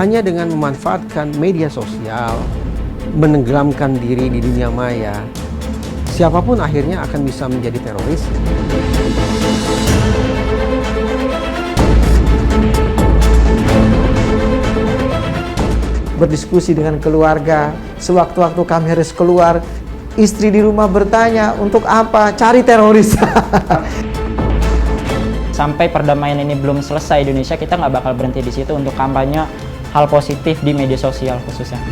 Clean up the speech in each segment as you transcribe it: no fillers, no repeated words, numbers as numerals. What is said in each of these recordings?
Hanya dengan memanfaatkan media sosial, menenggelamkan diri di dunia maya, siapapun akhirnya akan bisa menjadi teroris. Berdiskusi dengan keluarga, sewaktu-waktu kami harus keluar, istri di rumah bertanya, untuk apa? Cari teroris. Sampai perdamaian ini belum selesai di Indonesia, kita nggak bakal berhenti di situ untuk kampanye hal positif di media sosial khususnya.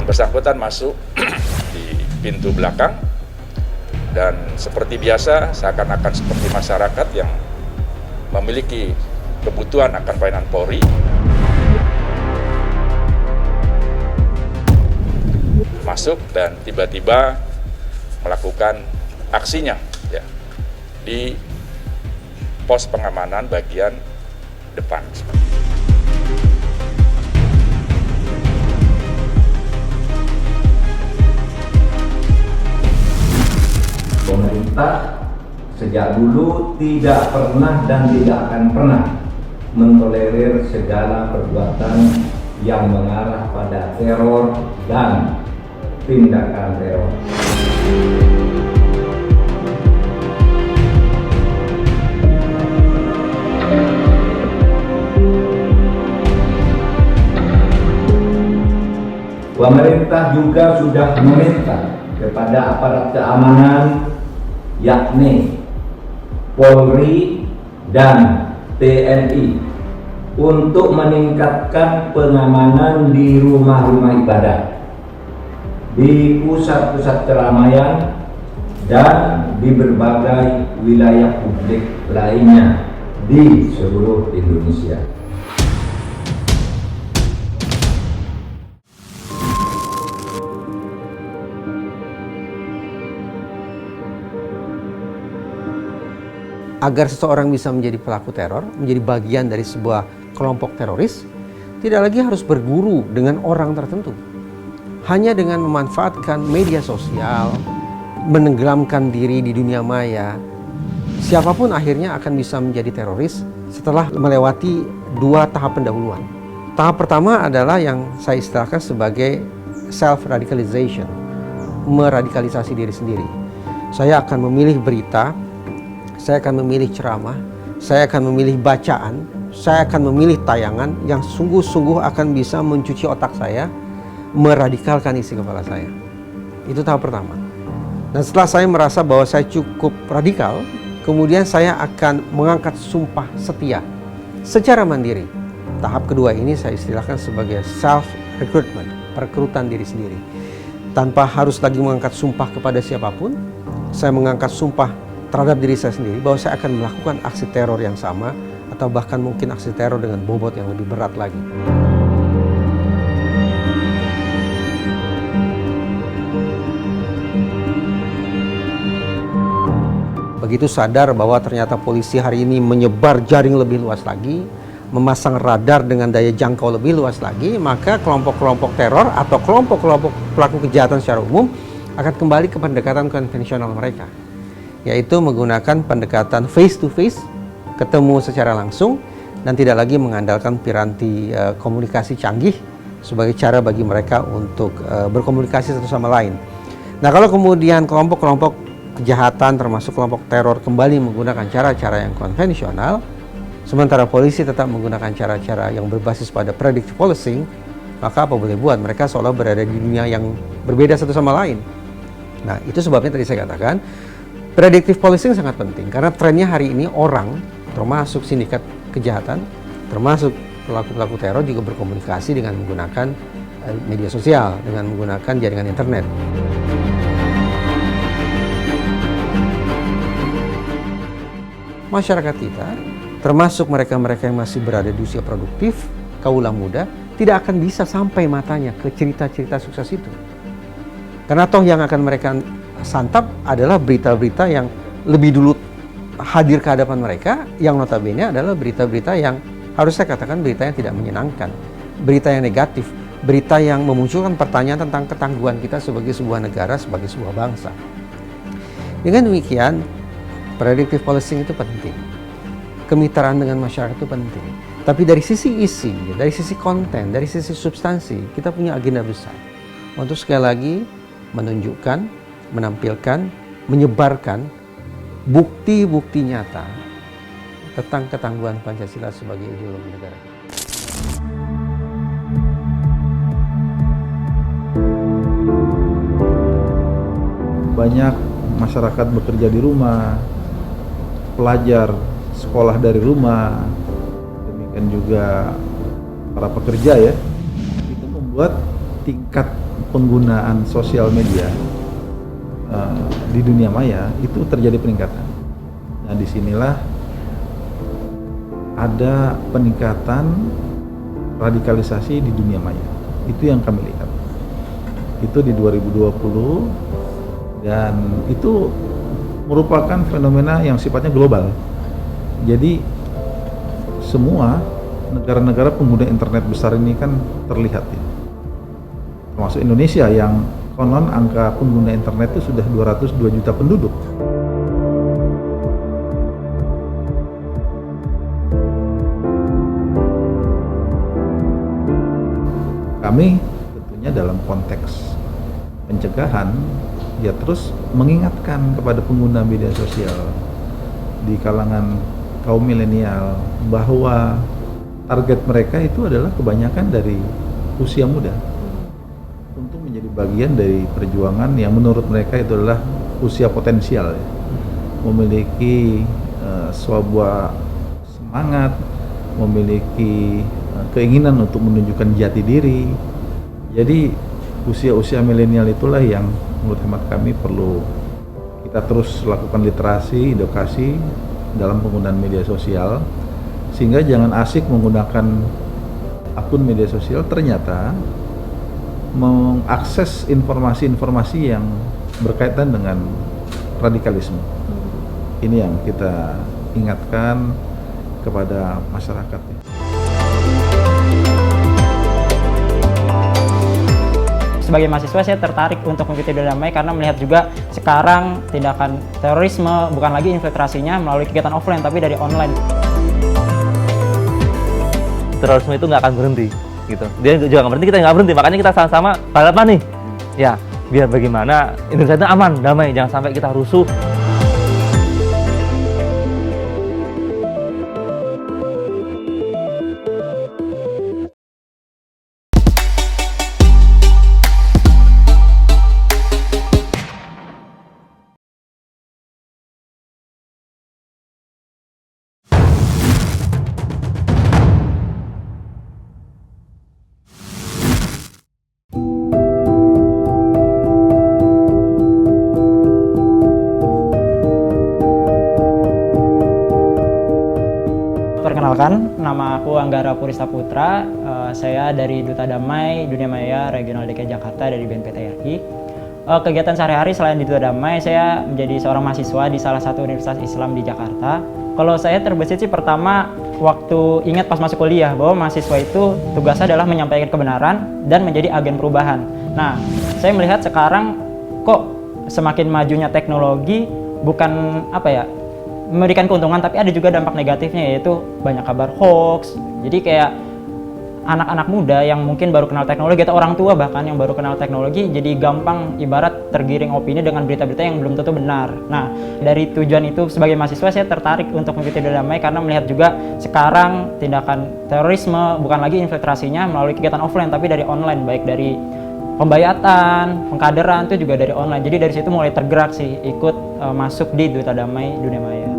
Bersangkutan masuk di pintu belakang dan seperti biasa seakan-akan seperti masyarakat yang memiliki kebutuhan akan pelayanan Polri. Masuk dan tiba-tiba melakukan aksinya ya, di pos pengamanan bagian depan. Pemerintah sejak dulu tidak pernah dan tidak akan pernah mentolerir segala perbuatan yang mengarah pada teror dan tindakan teror. Pemerintah juga sudah meminta kepada aparat keamanan yakni Polri dan TNI untuk meningkatkan pengamanan di rumah-rumah ibadah, di pusat-pusat keramaian, dan di berbagai wilayah publik lainnya di seluruh Indonesia. Agar seseorang bisa menjadi pelaku teror, menjadi bagian dari sebuah kelompok teroris, tidak lagi harus berguru dengan orang tertentu. Hanya dengan memanfaatkan media sosial, menenggelamkan diri di dunia maya, siapapun akhirnya akan bisa menjadi teroris setelah melewati dua tahap pendahuluan. Tahap pertama adalah yang saya istilahkan sebagai self-radicalization, meradikalisasi diri sendiri. Saya akan memilih berita, saya akan memilih ceramah, saya akan memilih bacaan, saya akan memilih tayangan yang sungguh-sungguh akan bisa mencuci otak saya, meradikalkan isi kepala saya. Itu tahap pertama. Dan setelah saya merasa bahwa saya cukup radikal, kemudian saya akan mengangkat sumpah setia secara mandiri. Tahap kedua ini saya istilahkan sebagai self-recruitment, perekrutan diri sendiri. Tanpa harus lagi mengangkat sumpah kepada siapapun, saya mengangkat sumpah terhadap diri saya sendiri bahwa saya akan melakukan aksi teror yang sama atau bahkan mungkin aksi teror dengan bobot yang lebih berat lagi. Begitu sadar bahwa ternyata polisi hari ini menyebar jaring lebih luas lagi, memasang radar dengan daya jangkau lebih luas lagi, maka kelompok-kelompok teror atau kelompok-kelompok pelaku kejahatan secara umum akan kembali ke pendekatan konvensional mereka, yaitu menggunakan pendekatan face to face, ketemu secara langsung, dan tidak lagi mengandalkan piranti komunikasi canggih sebagai cara bagi mereka untuk berkomunikasi satu sama lain. Nah, kalau kemudian kelompok-kelompok kejahatan termasuk kelompok teror kembali menggunakan cara-cara yang konvensional, sementara polisi tetap menggunakan cara-cara yang berbasis pada predictive policing, maka apa boleh buat, mereka seolah berada di dunia yang berbeda satu sama lain. Nah, itu sebabnya tadi saya katakan predictive policing sangat penting, karena trennya hari ini orang, termasuk sindikat kejahatan, termasuk pelaku-pelaku teror juga berkomunikasi dengan menggunakan media sosial, dengan menggunakan jaringan internet. masyarakat kita, termasuk mereka-mereka yang masih berada di usia produktif, kaula muda, tidak akan bisa sampai matanya ke cerita-cerita sukses itu. Karena toh yang akan mereka santap adalah berita-berita yang lebih dulu hadir ke hadapan mereka, yang notabene adalah berita-berita yang harus saya katakan berita yang tidak menyenangkan, berita yang negatif, berita yang memunculkan pertanyaan tentang ketangguhan kita sebagai sebuah negara, sebagai sebuah bangsa. Dengan demikian, predictive policing itu penting. Kemitraan dengan masyarakat itu penting. Tapi dari sisi isi, dari sisi konten, dari sisi substansi, kita punya agenda besar. Untuk sekali lagi menunjukkan, menampilkan, menyebarkan bukti-bukti nyata tentang ketangguhan Pancasila sebagai ideologi negara. Banyak masyarakat bekerja di rumah, pelajar sekolah dari rumah, demikian juga para pekerja ya, itu membuat tingkat penggunaan sosial media di dunia maya itu terjadi peningkatan. Nah, disinilah ada peningkatan radikalisasi di dunia maya. Itu yang kami lihat. Itu di 2020 dan itu merupakan fenomena yang sifatnya global. Jadi semua negara-negara pengguna internet besar ini kan terlihat ya. Termasuk Indonesia yang konon angka pengguna internet itu sudah 202 juta penduduk. Kami tentunya dalam konteks pencegahan ya terus mengingatkan kepada pengguna media sosial di kalangan kaum milenial bahwa target mereka itu adalah kebanyakan dari usia muda untuk menjadi bagian dari perjuangan yang menurut mereka itu adalah usia potensial ya. Memiliki sebuah semangat, memiliki keinginan untuk menunjukkan jati diri. Jadi usia-usia milenial itulah yang menurut hemat kami perlu kita terus lakukan literasi, edukasi dalam penggunaan media sosial, sehingga jangan asik menggunakan akun media sosial ternyata mengakses informasi-informasi yang berkaitan dengan radikalisme. Ini yang kita ingatkan kepada masyarakat. Sebagai mahasiswa saya tertarik untuk mengikuti Duta Damai karena melihat juga sekarang tindakan terorisme bukan lagi infiltrasinya melalui kegiatan offline tapi dari online. Terorisme itu nggak akan berhenti gitu. Dia juga nggak berhenti, kita nggak berhenti, makanya kita sama-sama pada apa nih? Ya, biar bagaimana Indonesia itu aman, damai, jangan sampai kita rusuh. Perkenalkan, nama aku Anggara Purista Putra. Saya dari Duta Damai Dunia Maya Regional DKI Jakarta dari BNPT RI. Kegiatan sehari-hari selain di Duta Damai, saya menjadi seorang mahasiswa di salah satu universitas Islam di Jakarta. Kalau saya terbesit sih pertama waktu ingat pas masuk kuliah bahwa mahasiswa itu tugasnya adalah menyampaikan kebenaran dan menjadi agen perubahan. Nah, saya melihat sekarang kok semakin majunya teknologi bukan memberikan keuntungan, tapi ada juga dampak negatifnya, yaitu banyak kabar hoax. Jadi kayak anak-anak muda yang mungkin baru kenal teknologi atau orang tua bahkan yang baru kenal teknologi jadi gampang ibarat tergiring opini dengan berita-berita yang belum tentu benar. Nah, dari tujuan itu sebagai mahasiswa saya tertarik untuk mengikuti Duta Damai karena melihat juga sekarang tindakan terorisme bukan lagi infiltrasinya melalui kegiatan offline tapi dari online, baik dari pembayatan, pengkaderan itu juga dari online. Jadi dari situ mulai tergerak sih ikut masuk di Duta Damai Dunia Maya.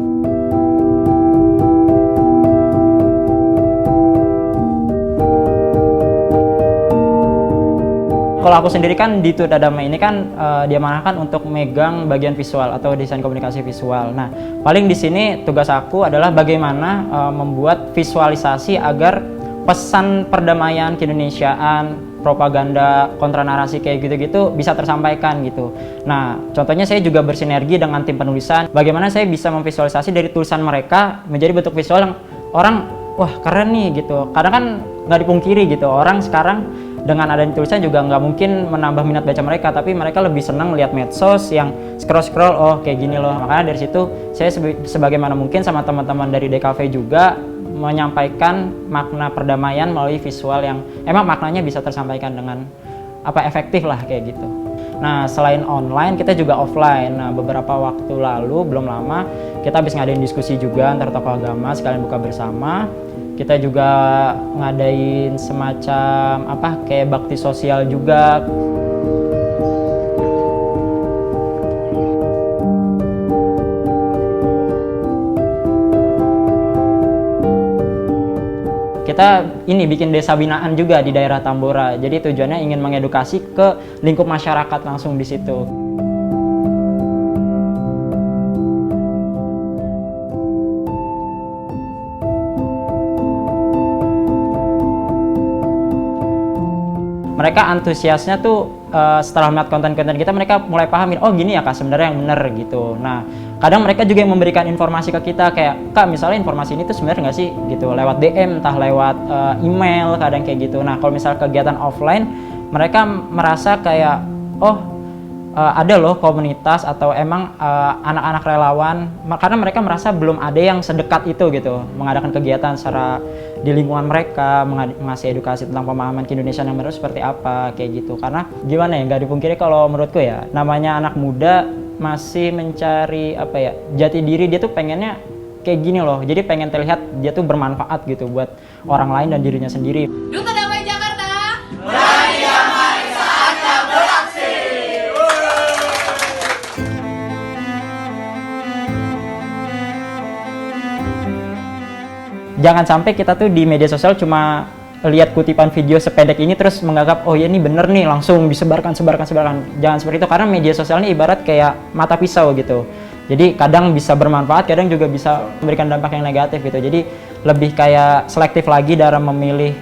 Kalau aku sendiri kan di Duta Damai ini kan diamanahkan untuk megang bagian visual atau desain komunikasi visual. Nah, paling di sini tugas aku adalah bagaimana membuat visualisasi agar pesan perdamaian keindonesiaan, propaganda, kontranarasi kayak gitu-gitu bisa tersampaikan gitu. Nah, contohnya saya juga bersinergi dengan tim penulisan. Bagaimana saya bisa memvisualisasi dari tulisan mereka menjadi bentuk visual yang orang, wah keren nih gitu. Kadang kan nggak dipungkiri gitu, orang sekarang dengan adanya tulisan juga nggak mungkin menambah minat baca mereka, tapi mereka lebih senang lihat medsos yang scroll-scroll, oh kayak gini loh. Makanya dari situ saya sebagaimana mungkin sama teman-teman dari DKV juga menyampaikan makna perdamaian melalui visual yang emang maknanya bisa tersampaikan dengan efektif lah kayak gitu. Nah, selain online kita juga offline. Nah, beberapa waktu lalu belum lama kita habis ngadain diskusi juga antar tokoh agama sekalian buka bersama. Kita juga ngadain semacam kayak bakti sosial juga. Kita ini bikin desa binaan juga di daerah Tambora. Jadi tujuannya ingin mengedukasi ke lingkup masyarakat langsung di situ. Mereka antusiasnya tuh setelah melihat konten-konten kita, mereka mulai pahamin, oh gini ya Kak sebenarnya yang benar gitu. Nah, kadang mereka juga yang memberikan informasi ke kita kayak, Kak misalnya informasi ini tuh sebenarnya nggak sih gitu, lewat DM, entah lewat email, kadang kayak gitu. Nah, kalau misalnya kegiatan offline, mereka merasa kayak, oh ada loh komunitas atau emang anak-anak relawan, karena mereka merasa belum ada yang sedekat itu gitu, mengadakan kegiatan secara di lingkungan mereka, ngasih edukasi tentang pemahaman keindonesiaan yang benar seperti apa kayak gitu. Karena gimana ya, nggak dipungkiri kalau menurutku ya, namanya anak muda masih mencari jati diri, dia tuh pengennya kayak gini loh, jadi pengen terlihat dia tuh bermanfaat gitu buat orang lain dan dirinya sendiri. Duta Damai Jakarta, berani damai saatnya beraksi. Jangan sampai kita tuh di media sosial cuma lihat kutipan video sependek ini terus menganggap oh ya ini bener nih, langsung disebarkan. Jangan seperti itu, karena media sosial ini ibarat kayak mata pisau gitu. Jadi kadang bisa bermanfaat, kadang juga bisa memberikan dampak yang negatif gitu. Jadi lebih kayak selektif lagi dalam memilih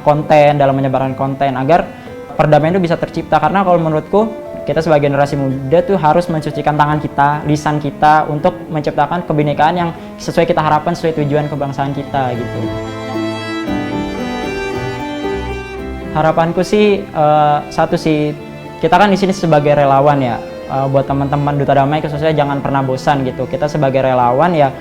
konten, dalam menyebarkan konten agar perdamaian itu bisa tercipta. Karena kalau menurutku kita sebagai generasi muda tuh harus mencucikan tangan kita, lisan kita untuk menciptakan kebinekaan yang sesuai kita harapkan, sesuai tujuan kebangsaan kita gitu. Harapanku sih satu sih, kita kan di sini sebagai relawan ya, buat teman-teman Duta Damai khususnya jangan pernah bosan gitu. Kita sebagai relawan ya,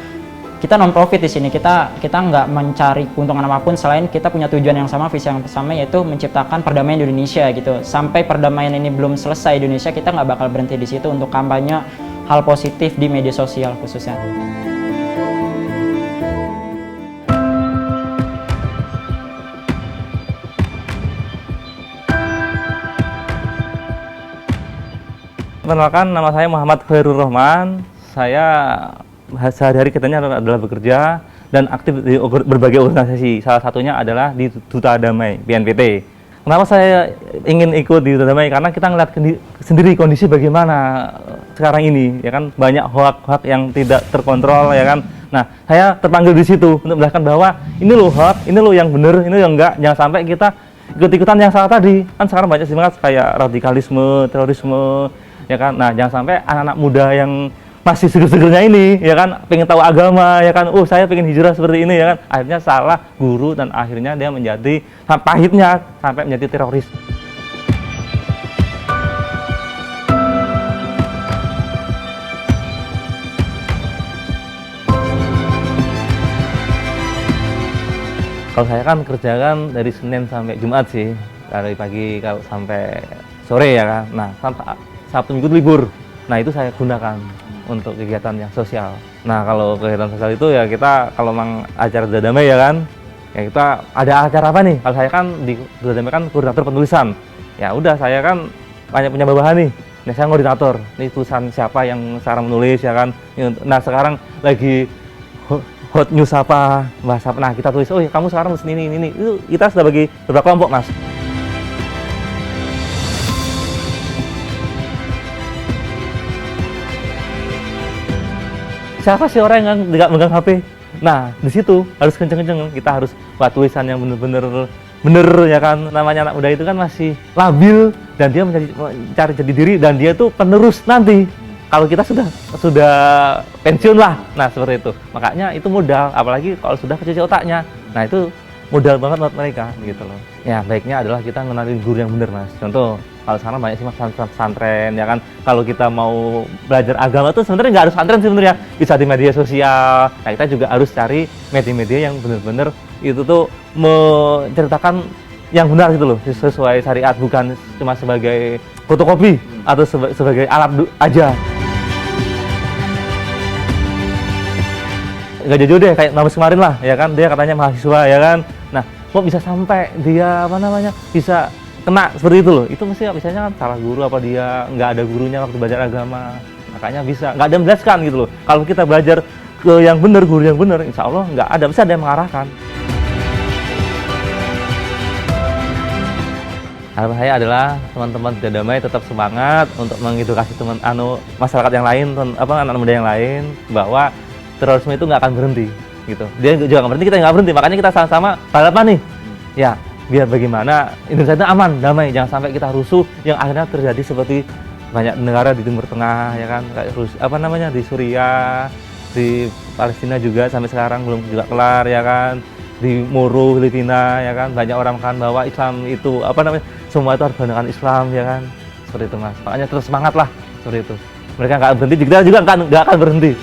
kita non profit di sini, kita nggak mencari keuntungan apapun selain kita punya tujuan yang sama, visi yang sama, yaitu menciptakan perdamaian di Indonesia gitu. Sampai perdamaian ini belum selesai di Indonesia, kita nggak bakal berhenti di situ untuk kampanye hal positif di media sosial khususnya. Perkenalkan, nama saya Muhammad Khairul Rahman. Saya sehari-hari kegiatannya adalah bekerja dan aktif di berbagai organisasi. Salah satunya adalah di Duta Damai, BNPT. Kenapa saya ingin ikut di Duta Damai? Karena kita ngeliat sendiri kondisi bagaimana sekarang ini, ya kan, banyak hoak-hoak yang tidak terkontrol, ya kan. Nah, saya terpanggil di situ untuk menjelaskan bahwa ini loh hoak, ini loh yang benar, ini yang enggak. Jangan sampai kita ikut-ikutan yang salah tadi. Kan sekarang banyak semangat kayak radikalisme, terorisme, ya kan. Nah, jangan sampai anak-anak muda yang masih seger-segernya ini, ya kan, pengen tahu agama, ya kan, oh saya pengen hijrah seperti ini, ya kan, akhirnya salah guru dan akhirnya dia menjadi pahitnya sampai menjadi teroris. Kalau saya kan kerjakan dari Senin sampai Jumat sih, dari pagi kalau sampai sore, ya kan. Nah, Sabtu Minggu libur. Nah, itu saya gunakan untuk kegiatan yang sosial. Nah, kalau kegiatan sosial itu ya kita kalau memang acara Duta Damai, ya kan, ya kita ada acara apa nih? Kalau saya kan di Duta Damai kan koordinator penulisan. Ya udah, saya kan banyak punya bahan nih. Nah, saya koordinator. Ini tulisan siapa yang sekarang menulis, ya kan. Nah, sekarang lagi hot news apa, bahasa apa. Nah, kita tulis, oh ya kamu sekarang mesti ini. Itu kita sudah bagi beberapa kelompok, Mas. siapa sih orang yang nggak megang HP? Nah, di situ harus kenceng-kenceng, kita harus buat tulisan yang bener ya kan. Namanya anak muda itu kan masih labil dan dia mencari jati diri dan dia tuh penerus nanti. Kalau kita sudah pensiun lah, nah seperti itu. Makanya itu modal, apalagi kalau sudah kecuci otaknya. Nah itu modal banget buat mereka gitu loh. Ya baiknya adalah kita ngenalin guru yang bener mas. Contoh kalau sekarang banyak sih mas pesantren ya kan. Kalau kita mau belajar agama tuh sebenarnya nggak harus pesantren sebenarnya, bisa di media sosial. Nah kita juga harus cari media-media yang bener-bener itu tuh menceritakan yang benar gitu loh, sesuai syariat, bukan cuma sebagai fotokopi atau sebagai alat aja. Nggak jauh deh kayak Namus kemarin lah ya kan, dia katanya mahasiswa ya kan. Nah kok bisa sampai dia bisa kena seperti itu loh, itu mesti misalnya kan salah guru apa dia nggak ada gurunya waktu belajar agama, makanya bisa nggak ada yang menjelaskan gitu loh. Kalau kita belajar ke yang benar, guru yang benar, insya Allah nggak ada, bisa ada yang mengarahkan. Harapan saya adalah teman-teman Duta Damai tetap semangat untuk mengedukasi masyarakat yang lain, anak muda yang lain, bahwa terorisme itu nggak akan berhenti gitu. Dia juga nggak berhenti, kita nggak berhenti, makanya kita sama-sama balapan nih ya, biar bagaimana Indonesia itu aman, damai, jangan sampai kita rusuh yang akhirnya terjadi seperti banyak negara di Timur Tengah ya kan, kayak di Suriah, di Palestina juga sampai sekarang belum juga kelar ya kan, di Moro, Filipina ya kan, banyak orang kan bahwa Islam itu semua itu harus dengan Islam ya kan, seperti itu mas. Makanya terus semangat lah seperti itu. Mereka nggak berhenti, kita juga nggak akan berhenti.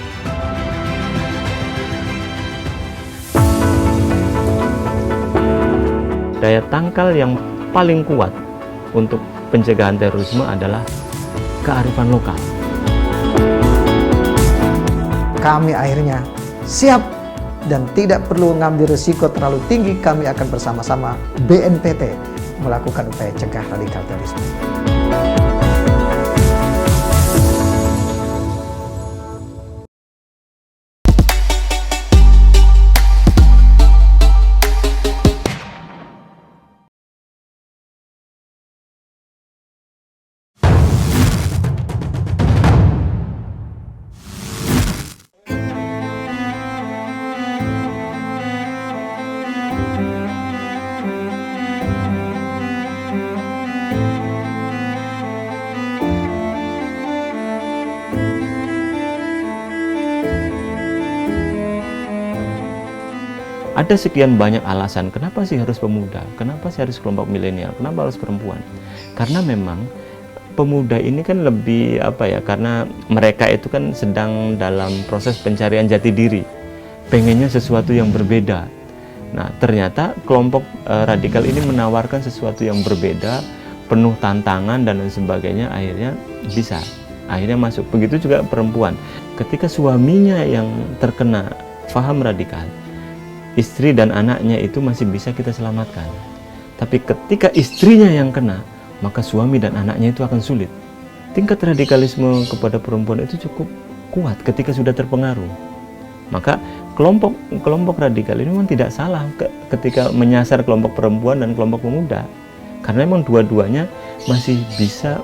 Daya tangkal yang paling kuat untuk pencegahan terorisme adalah kearifan lokal. Kami akhirnya siap dan tidak perlu ngambil risiko terlalu tinggi. Kami akan bersama-sama BNPT melakukan upaya cegah radikal terorisme. Ada sekian banyak alasan kenapa sih harus pemuda, kenapa sih harus kelompok milenial, kenapa harus perempuan. Karena memang pemuda ini kan lebih karena mereka itu kan sedang dalam proses pencarian jati diri, pengennya sesuatu yang berbeda. Nah ternyata kelompok radikal ini menawarkan sesuatu yang berbeda, penuh tantangan dan lain sebagainya, akhirnya masuk. Begitu juga perempuan, ketika suaminya yang terkena paham radikal, istri dan anaknya itu masih bisa kita selamatkan. Tapi ketika istrinya yang kena, maka suami dan anaknya itu akan sulit. Tingkat radikalisme kepada perempuan itu cukup kuat ketika sudah terpengaruh. Maka kelompok radikal ini memang tidak salah ketika menyasar kelompok perempuan dan kelompok pemuda. Karena memang dua-duanya masih bisa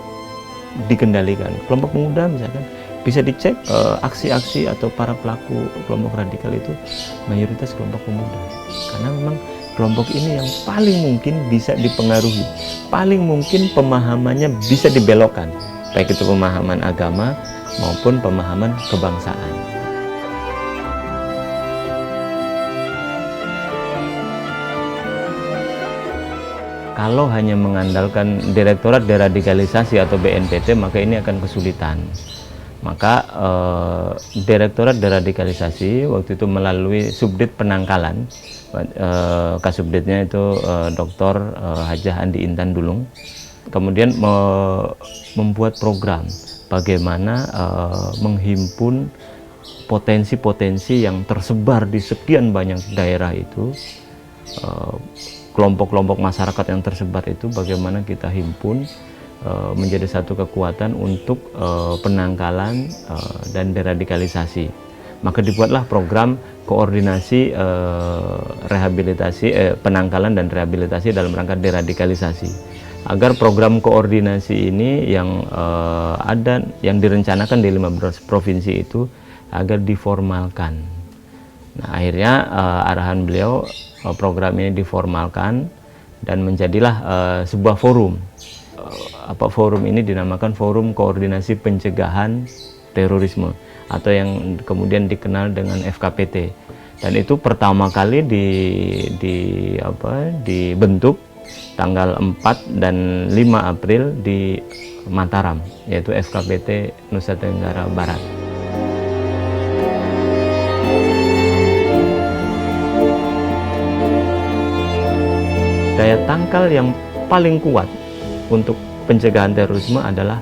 dikendalikan. Kelompok pemuda misalkan bisa dicek aksi-aksi atau para pelaku kelompok radikal itu mayoritas kelompok pemuda, karena memang kelompok ini yang paling mungkin bisa dipengaruhi, paling mungkin pemahamannya bisa dibelokkan, baik itu pemahaman agama maupun pemahaman kebangsaan. Kalau hanya mengandalkan Direktorat Deradikalisasi atau BNPT, maka ini akan kesulitan. Maka Direktorat Deradikalisasi waktu itu melalui Subdit Penangkalan, Kasubditnya itu Dr. Hajah Andi Intan Dulung, kemudian membuat program bagaimana menghimpun potensi-potensi yang tersebar di sekian banyak daerah itu, kelompok-kelompok masyarakat yang tersebar itu bagaimana kita himpun menjadi satu kekuatan untuk penangkalan dan deradikalisasi. Maka dibuatlah program koordinasi rehabilitasi, penangkalan dan rehabilitasi dalam rangka deradikalisasi. Agar program koordinasi ini yang ada, yang direncanakan di 15 provinsi itu agar diformalkan. Nah, akhirnya arahan beliau program ini diformalkan dan menjadilah sebuah forum. Forum ini dinamakan Forum Koordinasi Pencegahan Terorisme atau yang kemudian dikenal dengan FKPT. Dan itu pertama kali dibentuk tanggal 4 dan 5 April di Mataram, yaitu FKPT Nusa Tenggara Barat. Daya tangkal yang paling kuat untuk pencegahan terorisme adalah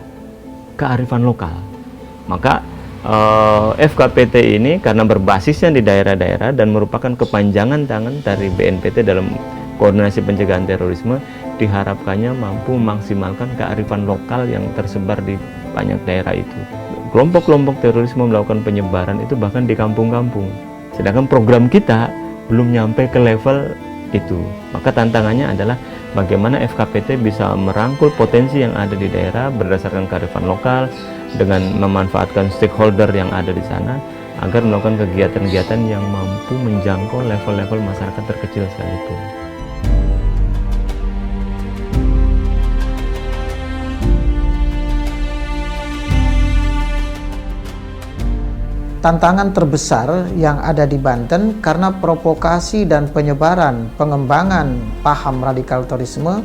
kearifan lokal. Maka FKPT ini karena berbasisnya di daerah-daerah dan merupakan kepanjangan tangan dari BNPT dalam koordinasi pencegahan terorisme, diharapkannya mampu memaksimalkan kearifan lokal yang tersebar di banyak daerah itu. Kelompok-kelompok terorisme melakukan penyebaran itu bahkan di kampung-kampung, sedangkan program kita belum nyampe ke level itu. Maka tantangannya adalah bagaimana FKPT bisa merangkul potensi yang ada di daerah berdasarkan kearifan lokal dengan memanfaatkan stakeholder yang ada di sana agar melakukan kegiatan-kegiatan yang mampu menjangkau level-level masyarakat terkecil sekalipun. Tantangan terbesar yang ada di Banten karena provokasi dan penyebaran pengembangan paham radikal terorisme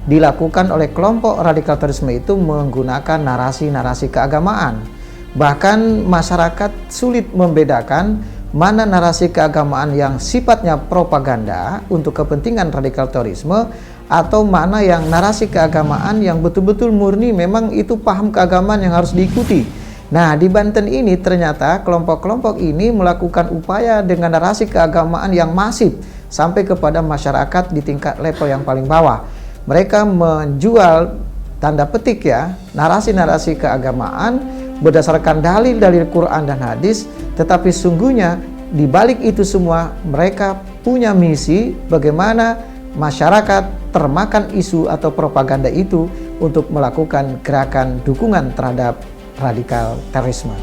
dilakukan oleh kelompok radikal terorisme itu menggunakan narasi-narasi keagamaan. Bahkan masyarakat sulit membedakan mana narasi keagamaan yang sifatnya propaganda untuk kepentingan radikal terorisme atau mana yang narasi keagamaan yang betul-betul murni memang itu paham keagamaan yang harus diikuti. Nah, di Banten ini ternyata kelompok-kelompok ini melakukan upaya dengan narasi keagamaan yang masif sampai kepada masyarakat di tingkat level yang paling bawah. Mereka menjual tanda petik ya narasi-narasi keagamaan berdasarkan dalil-dalil Quran dan hadis, tetapi sungguhnya di balik itu semua mereka punya misi bagaimana masyarakat termakan isu atau propaganda itu untuk melakukan gerakan dukungan terhadap radikal terorisme.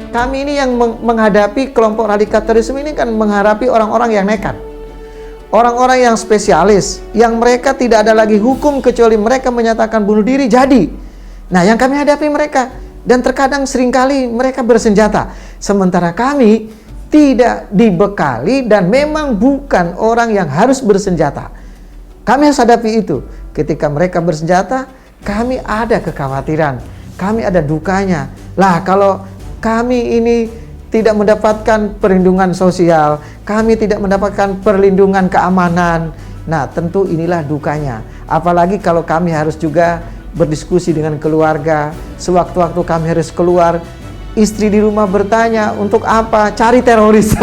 Kami ini yang menghadapi kelompok radikal terorisme ini kan menghadapi orang-orang yang nekat, orang-orang yang spesialis, yang mereka tidak ada lagi hukum kecuali mereka menyatakan bunuh diri jadi. Nah, yang kami hadapi mereka, dan terkadang seringkali mereka bersenjata, sementara kami tidak dibekali dan memang bukan orang yang harus bersenjata. Kami harus hadapi itu. Ketika mereka bersenjata, kami ada kekhawatiran, kami ada dukanya. Lah, kalau kami ini tidak mendapatkan perlindungan sosial, kami tidak mendapatkan perlindungan keamanan. Nah, tentu inilah dukanya. Apalagi kalau kami harus juga berdiskusi dengan keluarga. Sewaktu-waktu kami harus keluar, istri di rumah bertanya, untuk apa? Cari teroris.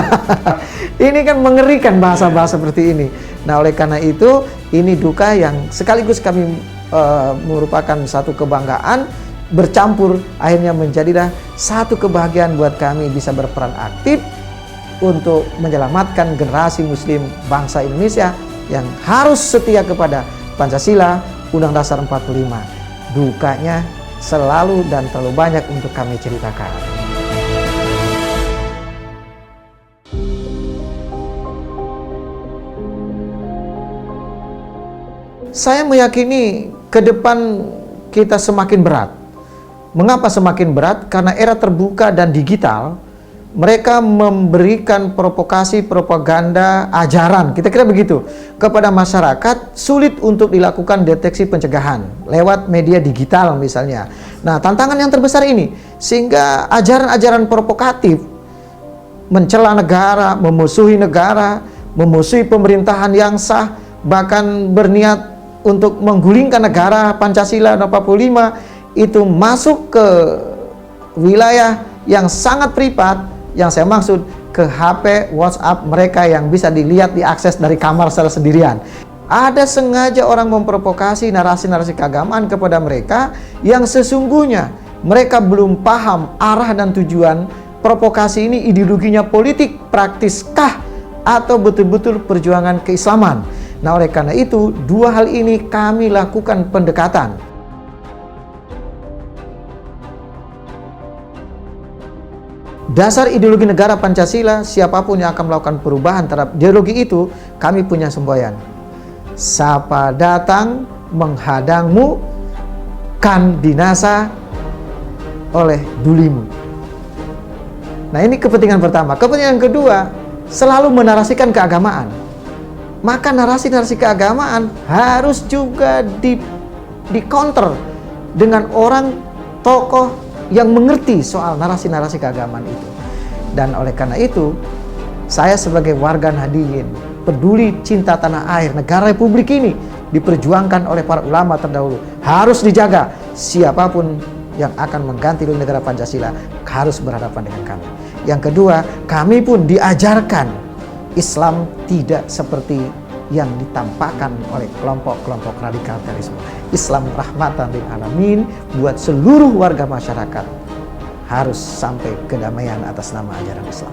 Ini kan mengerikan bahasa-bahasa seperti ini. Nah, oleh karena itu, ini duka yang sekaligus kami merupakan satu kebanggaan, bercampur akhirnya menjadilah satu kebahagiaan buat kami bisa berperan aktif untuk menyelamatkan generasi muslim bangsa Indonesia yang harus setia kepada Pancasila, Undang-Undang Dasar 45. Dukanya selalu dan terlalu banyak untuk kami ceritakan. Saya meyakini ke depan kita semakin berat. Mengapa semakin berat? Karena era terbuka dan digital, mereka memberikan provokasi, propaganda, ajaran, kira-kira begitu, kepada masyarakat, sulit untuk dilakukan deteksi pencegahan lewat media digital misalnya. Nah, tantangan yang terbesar ini, sehingga ajaran-ajaran provokatif, mencela negara, memusuhi pemerintahan yang sah, bahkan berniat untuk menggulingkan negara Pancasila 45, itu masuk ke wilayah yang sangat privat, yang saya maksud ke HP, WhatsApp mereka yang bisa dilihat, diakses dari kamar secara sendirian. Ada sengaja orang memprovokasi narasi-narasi keagamaan kepada mereka yang sesungguhnya mereka belum paham arah dan tujuan provokasi ini, ideologinya politik, praktiskah, atau betul-betul perjuangan keislaman. Nah, oleh karena itu, dua hal ini kami lakukan pendekatan. Dasar ideologi negara Pancasila, siapapun yang akan melakukan perubahan terhadap ideologi itu, kami punya semboyan. Sapa datang menghadangmu, kan binasa oleh dulimu. Nah, ini kepentingan pertama. Kepentingan kedua, selalu menarasikan keagamaan. Maka narasi-narasi keagamaan harus juga di-counter dengan orang tokoh yang mengerti soal narasi-narasi keagamaan itu. Dan oleh karena itu, saya sebagai warga Nahdliyin, peduli cinta tanah air, negara Republik ini diperjuangkan oleh para ulama terdahulu, harus dijaga. Siapapun yang akan mengganti negara Pancasila harus berhadapan dengan kami. Yang kedua, kami pun diajarkan Islam tidak seperti yang ditampakkan oleh kelompok-kelompok radikal terorisme. Islam rahmatan lil alamin buat seluruh warga masyarakat, harus sampai kedamaian atas nama ajaran Islam.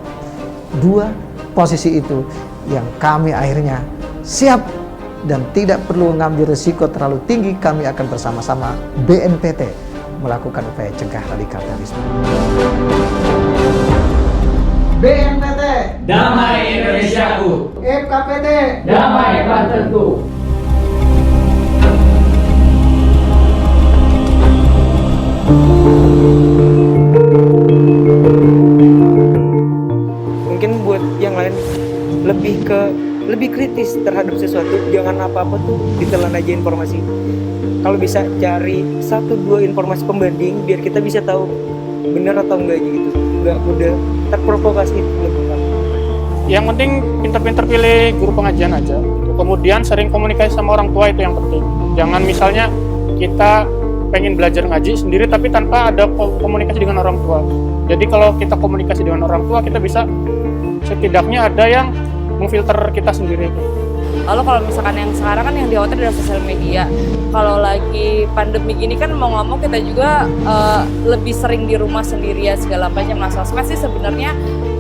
Dua posisi itu yang kami akhirnya siap dan tidak perlu mengambil risiko terlalu tinggi. Kami akan bersama-sama BNPT melakukan upaya cegah radikal terorisme. BNPT Damai Indonesiaku. FKPT Damai Bantenku. Mungkin buat yang lain lebih kritis terhadap sesuatu, jangan apa-apa tuh ditelan aja informasi. Kalau bisa cari 1-2 informasi pembanding biar kita bisa tahu benar atau enggak gitu. Enggak mudah terprovokasi lebih. Yang penting pinter-pinter pilih guru pengajian aja. Kemudian sering komunikasi sama orang tua, itu yang penting. Jangan misalnya kita pengen belajar ngaji sendiri tapi tanpa ada komunikasi dengan orang tua. Jadi kalau kita komunikasi dengan orang tua, kita bisa setidaknya ada yang memfilter kita sendiri. Lalu kalau misalkan yang sekarang kan yang dikhawatir adalah sosial media. Kalau lagi pandemi gini kan mau ngomong kita juga lebih sering di rumah sendirian segala macam. Nah, sosmed sih sebenarnya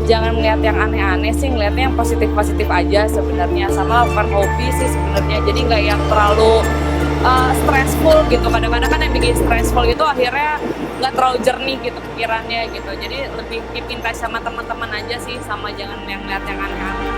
jangan melihat yang aneh-aneh sih, ngelihatnya yang positif-positif aja sebenarnya. Sama lakukan hobi sih sebenarnya. Jadi nggak yang terlalu stressful gitu. Kadang-kadang kan yang bikin stressful itu akhirnya nggak terlalu jernih gitu pikirannya gitu. Jadi lebih keep in touch sama teman-teman aja sih, sama jangan yang lihat yang aneh-aneh.